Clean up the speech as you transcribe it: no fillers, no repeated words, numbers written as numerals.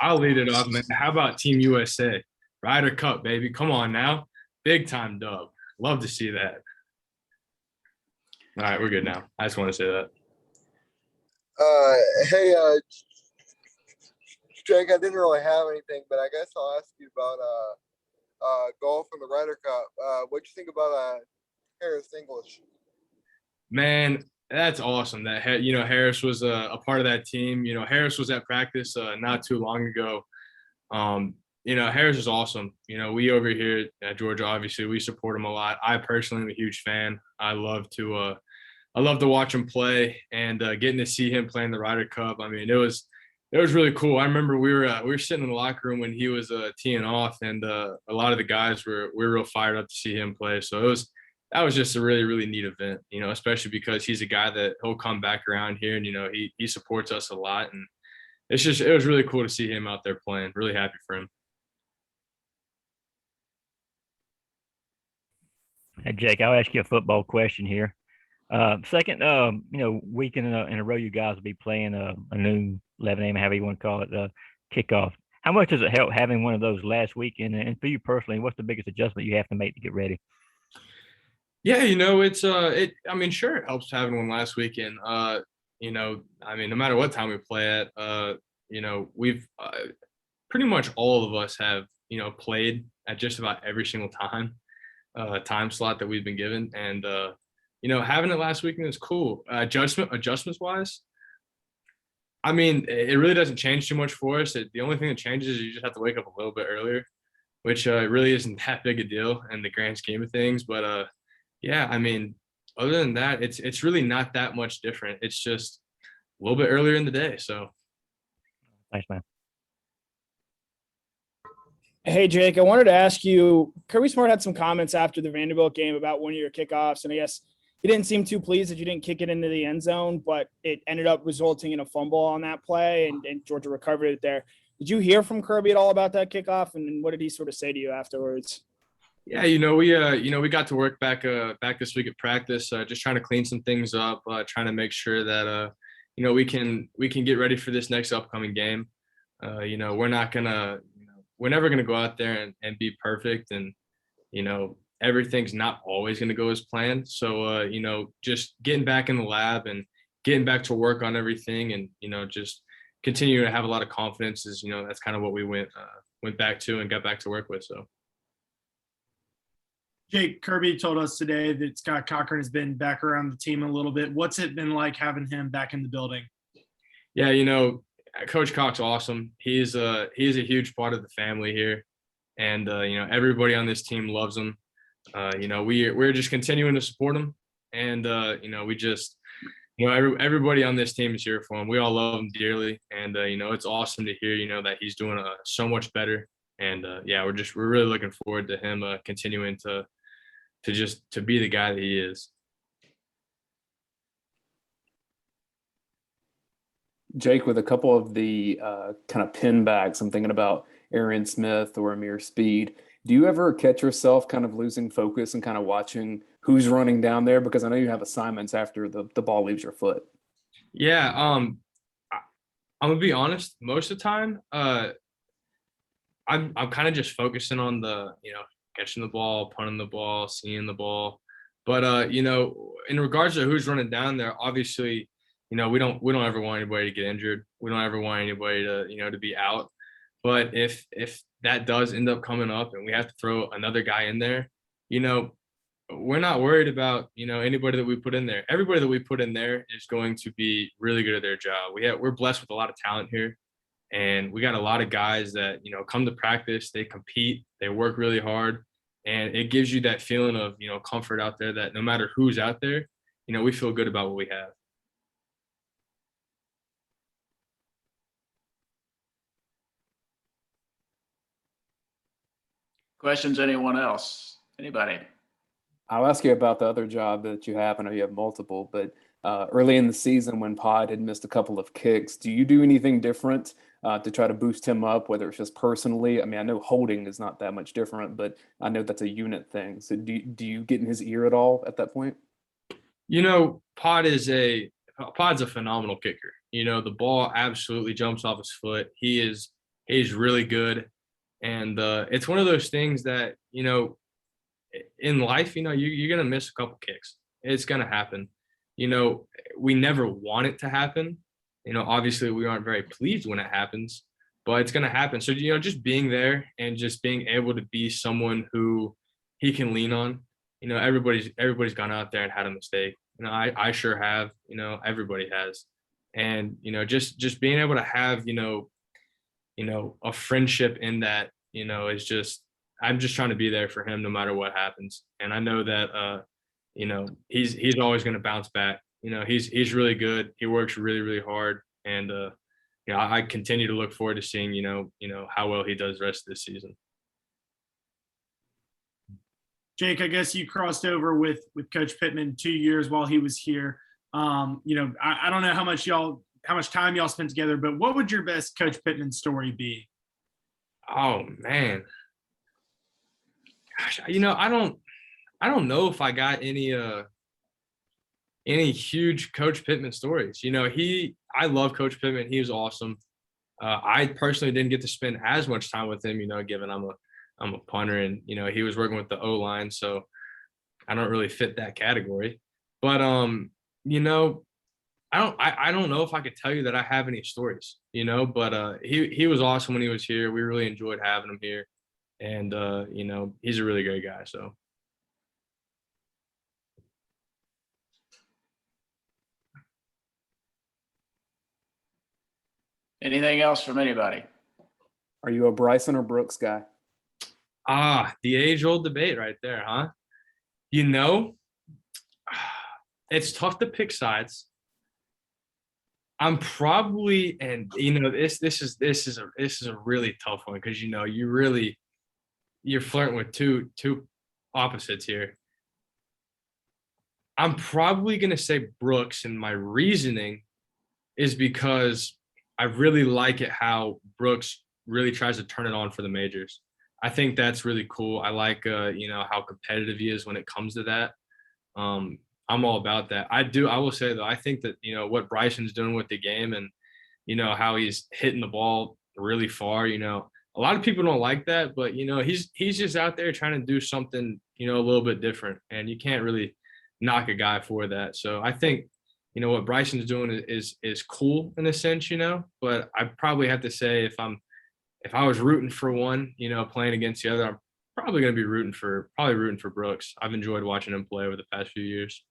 I'll lead it off, man. How about Team USA? Ryder Cup, baby. Come on now. Big time dub. Love to see that. All right, we're good now. I just want to say that. Uh, hey, Jake, I didn't really have anything, but I guess I'll ask you about golf and the Ryder Cup. What'd you think about Harris English? Man, that's awesome. That Harris was a part of that team. Harris was at practice not too long ago. Harris is awesome. We over here at Georgia, obviously, we support him a lot. I personally am a huge fan. I love to watch him play, and getting to see him play in the Ryder Cup. I mean, it was really cool. I remember we were sitting in the locker room when he was teeing off, and a lot of the guys we were real fired up to see him play. So that was just a really, really neat event, especially because he's a guy that he'll come back around here, and he supports us a lot, and it was really cool to see him out there playing. Really happy for him. Hey, Jake, I'll ask you a football question here. Second, week in a row, you guys will be playing a new 11 a.m., however you want to call it, kickoff. How much does it help having one of those last weekend? And for you personally, what's the biggest adjustment you have to make to get ready? Yeah, I mean, sure, it helps having one last weekend. I mean, no matter what time we play at, we've pretty much all of us have, played at just about every single time slot that we've been given. And, having it last weekend is cool. Adjustments wise, I mean, it really doesn't change too much for us. The only thing that changes is you just have to wake up a little bit earlier, which really isn't that big a deal in the grand scheme of things. But yeah, I mean, other than that, it's really not that much different. It's just a little bit earlier in the day. So Thanks, man. Hey, Jake, I wanted to ask you, Kirby Smart had some comments after the Vanderbilt game about one of your kickoffs, and I guess he didn't seem too pleased that you didn't kick it into the end zone, but it ended up resulting in a fumble on that play, and Georgia recovered it there. Did you hear from Kirby at all about that kickoff, and what did he sort of say to you afterwards? yeah, we got to work back this week at practice, just trying to clean some things up, trying to make sure that we can get ready for this next upcoming game. We're never gonna go out there and be perfect, and everything's not always gonna go as planned. So just getting back in the lab and getting back to work on everything, and just continue to have a lot of confidence is that's kind of what we went back to and got back to work with. So. Jake, Kirby told us today that Scott Cochran has been back around the team a little bit. What's it been like having him back in the building? Yeah, Coach Coch's awesome. He's a huge part of the family here, and everybody on this team loves him. We're just continuing to support him, and we just everybody on this team is here for him. We all love him dearly, and it's awesome to hear that he's doing so much better. And yeah, we're really looking forward to him continuing to be the guy that he is. Jake, with a couple of the kind of pin backs, I'm thinking about Aaron Smith or Amir Speed. Do you ever catch yourself kind of losing focus and kind of watching who's running down there? Because I know you have assignments after the ball leaves your foot. Yeah, I'm gonna be honest. Most of the time, I'm kind of just focusing on the catching the ball, punting the ball, seeing the ball. But in regards to who's running down there, obviously, we don't ever want anybody to get injured. We don't ever want anybody to to be out. But if that does end up coming up and we have to throw another guy in there, we're not worried about anybody that we put in there. Everybody that we put in there is going to be really good at their job. We're blessed with a lot of talent here, and we got a lot of guys that come to practice, they compete, they work really hard, and it gives you that feeling of comfort out there that no matter who's out there, we feel good about what we have. Questions, anyone else? Anybody? I'll ask you about the other job that you have. I know you have multiple, but early in the season when Pod had missed a couple of kicks, do you do anything different to try to boost him up, whether it's just personally? I mean, I know holding is not that much different, but I know that's a unit thing. So do you get in his ear at all at that point? Pod's a phenomenal kicker. The ball absolutely jumps off his foot. He He's really good. And it's one of those things that, in life, you're going to miss a couple kicks. It's going to happen. We never want it to happen. Obviously we aren't very pleased when it happens, but it's going to happen. So, just being there and just being able to be someone who he can lean on. Everybody's gone out there and had a mistake. I sure have. Everybody has. And just being able to have a friendship in that is just, I'm just trying to be there for him no matter what happens. And I know that he's always going to bounce back. He's really good. He works really, really hard. And I continue to look forward to seeing how well he does the rest of this season. Jake, I guess you crossed over with Coach Pittman 2 years while he was here. I don't know how much time y'all spent together, but what would your best Coach Pittman story be? Oh man, gosh, I don't know if I got any huge Coach Pittman stories. I love Coach Pittman. He was awesome. I personally didn't get to spend as much time with him, given I'm a punter, and he was working with the O-line, so I don't really fit that category. But I don't know if I could tell you that I have any stories, but he was awesome when he was here. We really enjoyed having him here. And he's a really great guy. So Anything else from anybody? Are you a Bryson or Brooks guy? the age-old debate right there, huh? It's tough to pick sides. I'm probably, and this is a really tough one, because you're flirting with two opposites here. I'm probably gonna say Brooks, and my reasoning is because I really like it how Brooks really tries to turn it on for the majors. I think that's really cool. I like how competitive he is when it comes to that. I'm all about that. I will say though, I think that what Bryson's doing with the game, and how he's hitting the ball really far. A lot of people don't like that, but he's just out there trying to do something a little bit different, and you can't really knock a guy for that. So I think what Bryson's doing is cool in a sense, but I probably have to say, if I was rooting for one, playing against the other, I'm probably going to be rooting for Brooks. I've enjoyed watching him play over the past few years.